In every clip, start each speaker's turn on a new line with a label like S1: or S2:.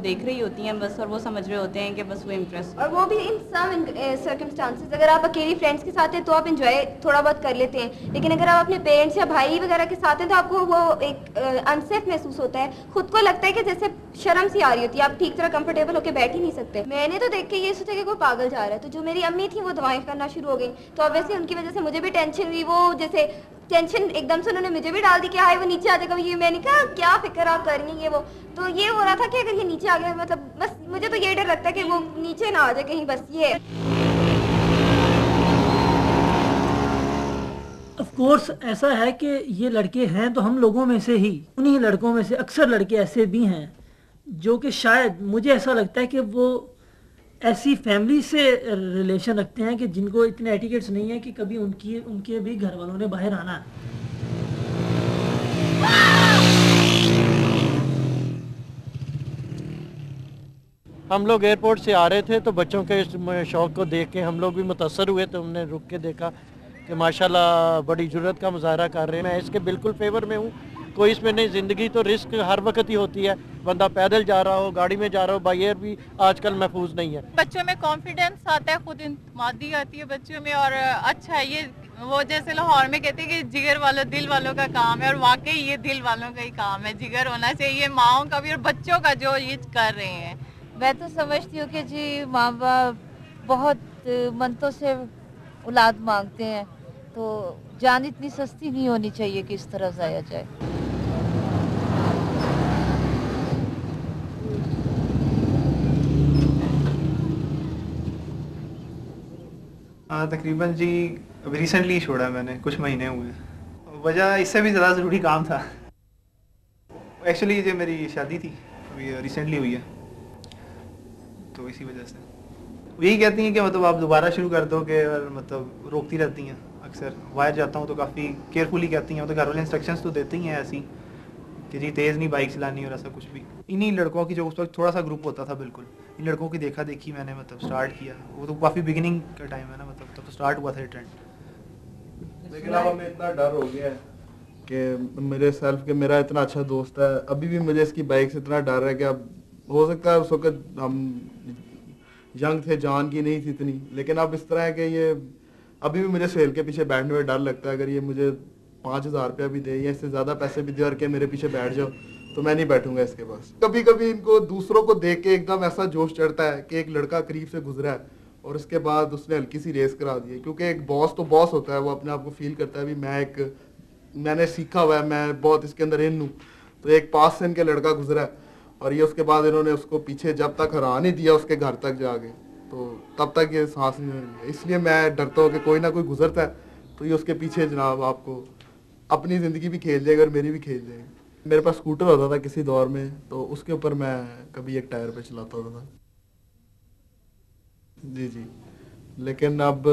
S1: देख रही होती हैं बस, और वो समझ रहे होते हैं कि बस वो इम्प्रेस।
S2: और वो भी इन सम सर्कमस्टांसेस, अगर आप अकेली फ्रेंड्स के साथ हैं तो आप इंजॉय थोड़ा बहुत कर लेते हैं, लेकिन अगर आप अपने पेरेंट्स या भाई वगैरह के साथ हैं तो आपको वो एक अनसेफ महसूस होता है, खुद को लगता है कि जैसे शर्म सी आ रही होती है, आप ठीक तरह कंफर्टेबल होकर बैठ ही नहीं सकते। मैंने तो देख के ये सोचा कि कोई पागल जा रहा है, तो जो मेरी अम्मी थी वो दवाएं करना शुरू हो गई, तो ऑब्वियसली उनकी वजह से मुझे भी टेंशन हुई। वो जैसे टेंशन एकदम से उन्होंने मुझे भी डाल दी कि हाय वो नीचे आ जाएगा, ये मैंने कहा क्या फिक्र आप कर रही हैं ये वो, तो ये हो रहा था कि अगर ये नीचे आ गया, मतलब बस मुझे तो ये डर लगता है कि वो नीचे ना आ जाए कहीं, बस ये।
S3: ऑफ कोर्स ऐसा है कि ये लड़के हैं तो हम लोगों में से ही, उन्हीं लड़कों में से अक्सर लड़के ऐसे भी हैं जो कि शायद मुझे ऐसा लगता है कि वो ऐसी फैमिली से रिलेशन रखते हैं कि जिनको इतने एटिकेट्स नहीं है कि कभी उनके भी घर वालों ने बाहर आना है।
S4: हम लोग एयरपोर्ट से आ रहे थे तो बच्चों के शौक़ को देख के हम लोग भी मुतासर हुए, तो हमने रुक के देखा कि माशाल्लाह बड़ी जुर्रत का मुजाहरा कर रहे हैं। मैं इसके बिल्कुल फेवर में हूँ, कोई इसमें नहीं, ज़िंदगी तो रिस्क हर वक्त ही होती है, बंदा पैदल जा रहा हो, गाड़ी में जा रहा हो, बाई एयर भी आजकल महफूज नहीं है।
S5: बच्चों में कॉन्फिडेंस आता है, खुद इत्मीनादी आती है बच्चों में, और अच्छा है ये, वो जैसे लाहौर में कहते हैं कि जिगर वालों दिल वालों का काम है, और वाकई ये दिल वालों का ही काम है, जिगर होना चाहिए माओं का भी और बच्चों का जो ये कर रहे हैं।
S6: मैं तो समझती हूँ कि जी माँ बाप बहुत मन्नतों से औलाद मांगते हैं, तो जान इतनी सस्ती नहीं होनी चाहिए कि इस तरह जाया जाए।
S7: तकरीबन जी अभी रिसेंटली छोड़ा मैंने, कुछ महीने हुए हैं। वजह इससे भी ज़्यादा ज़रूरी काम था। एक्चुअली जो मेरी शादी थी अभी रिसेंटली हुई है, तो इसी वजह से यही कहती हैं कि मतलब आप दोबारा शुरू कर दो, कि मतलब रोकती रहती हैं। अक्सर बाहर जाता हूँ तो काफ़ी केयरफुली कहती हैं, तो घर वाले इंस्ट्रक्शंस तो देते ही हैं ऐसी कि जी तेज़ नहीं बाइक चलानी और ऐसा कुछ भी। इन्हीं लड़कों की जो उस वक्त थोड़ा सा ग्रुप होता था, बिल्कुल इन लड़कों की देखा देखी मैंने मतलब स्टार्ट किया। वो तो काफ़ी बिगिनिंग का टाइम है ना, मतलब तब तो स्टार्ट हुआ था ये ट्रेंड।
S8: लेकिन अब हमें इतना डर हो गया है कि मेरे सेल्फ के मेरा इतना अच्छा दोस्त है, अभी भी मुझे इसकी बाइक से इतना डर है कि अब हो सकता है उस वक्त हम यंग थे, जान की नहीं थी इतनी, लेकिन अब इस तरह है कि ये अभी भी मुझे सेल के पीछे बैठने में डर लगता है। अगर ये मुझे 5,000 रुपया भी दे या इससे ज़्यादा पैसे भी दे और के मेरे पीछे बैठ जाओ तो मैं नहीं बैठूंगा इसके पास। कभी कभी इनको दूसरों को देख के एकदम ऐसा जोश चढ़ता है कि एक लड़का करीब से गुजरा है और उसके बाद उसने हल्की सी रेस करा दी है, क्योंकि एक बॉस तो बॉस होता है, वो अपने आप को फील करता है भी मैंने सीखा हुआ है, मैं बहुत इसके अंदर इन हूँ। तो एक पास से इनके लड़का गुजरा है और ये उसके बाद इन्होंने उसको पीछे जब तक हरा नहीं दिया उसके घर तक जाके, तो तब तक ये सांस नहीं मिली। इसलिए मैं डरता हूँ कि कोई ना कोई गुजरता है तो ये उसके पीछे जनाब आपको अपनी ज़िंदगी भी खेल जाएगा और मेरी भी खेल जाएगी। मेरे पास स्कूटर होता था किसी दौर में, तो उसके ऊपर मैं कभी एक टायर पे चलाता होता था। जी, लेकिन अब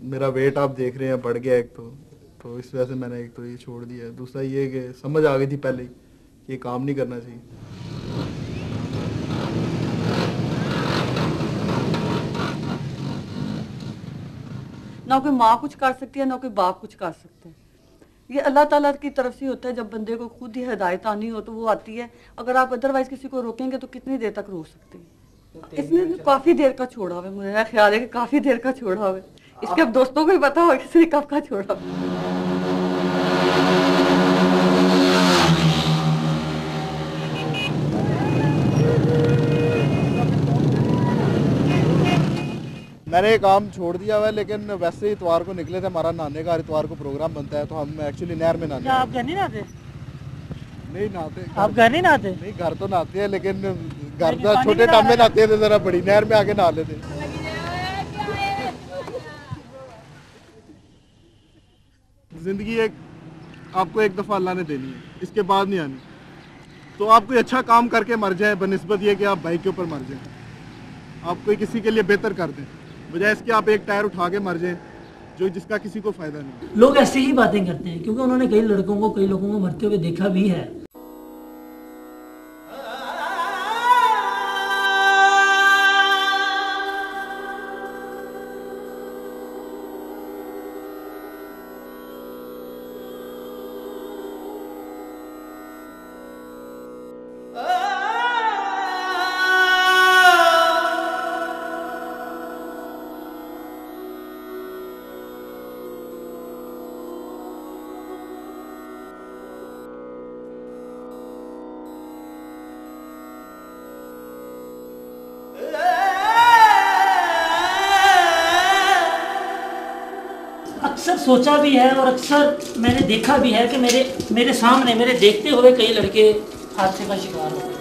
S8: मेरा वेट आप देख रहे हैं बढ़ गया एक तो इस वजह से मैंने एक तो ये छोड़ दिया। दूसरा ये कि समझ आ गई थी पहले ही कि ये काम नहीं करना चाहिए।
S9: ना कोई माँ कुछ कर सकती है ना कोई बाप कुछ कर सकते हैं, ये अल्लाह ताला की तरफ से होता है। जब बंदे को खुद ही हिदायत आनी हो तो वो आती है, अगर आप अदरवाइज किसी को रोकेंगे तो कितनी देर तक रोक सकते हैं। इसने तो काफी देर का छोड़ा हुआ है, मुझे ख्याल है कि काफी देर का छोड़ा हुआ है। इसके अब दोस्तों को ही पता हो किसी ने कब का छोड़ा।
S8: मैंने ये काम छोड़ दिया हुआ है, लेकिन वैसे ही इतवार को निकले थे, हमारा नहाने का इतवार को प्रोग्राम बनता है, तो हम एक्चुअली नहर में नहाते।
S3: आप घर नहीं नहाते?
S8: नहीं नहाते।
S3: आप घर नहीं नहाते?
S8: नहीं, घर तो नहाते हैं, लेकिन घर तो छोटे टाइम में नहाते थे, जरा बड़ी नहर में आके नहा लेते। जिंदगी आपको एक दफा अल्लाह ने देनी है, इसके बाद नहीं आनी। तो आप कोई अच्छा काम करके मर जाए बनिस्बत ये कि आप बाइक के ऊपर मर जाए, आप कोई किसी के लिए बेहतर कर दें, बजाय इसके आप एक टायर उठा के मर जाए जिसका किसी को फायदा नहीं।
S3: लोग ऐसी ही बातें करते हैं क्योंकि उन्होंने कई लोगों को मरते हुए देखा भी है। सोचा भी है और अक्सर मैंने देखा भी है कि मेरे सामने मेरे देखते हुए कई लड़के हादसे का शिकार होते हैं।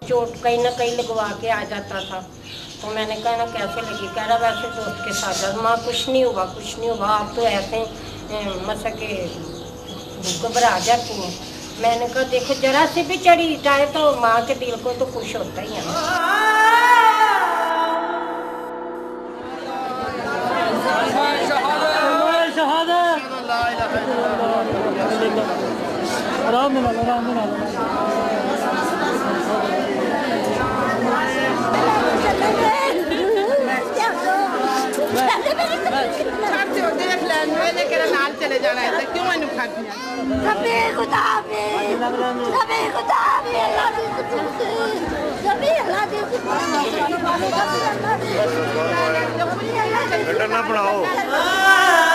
S10: चोट कहीं ना कहीं लगवा के आ जाता था, तो मैंने कहा ना कैसे लगी, कह रहा वैसे दोस्त के साथ जा। माँ कुछ नहीं हुआ, कुछ नहीं हुआ, आप तो ऐसे मसा के घबरा जाती हैं। मैंने कहा देखो जरा से भी चढ़ी जाए तो माँ के दिल को तो खुश होता ही है।
S5: चले जाना है क्यों मैंने
S11: ना पढ़ाओ।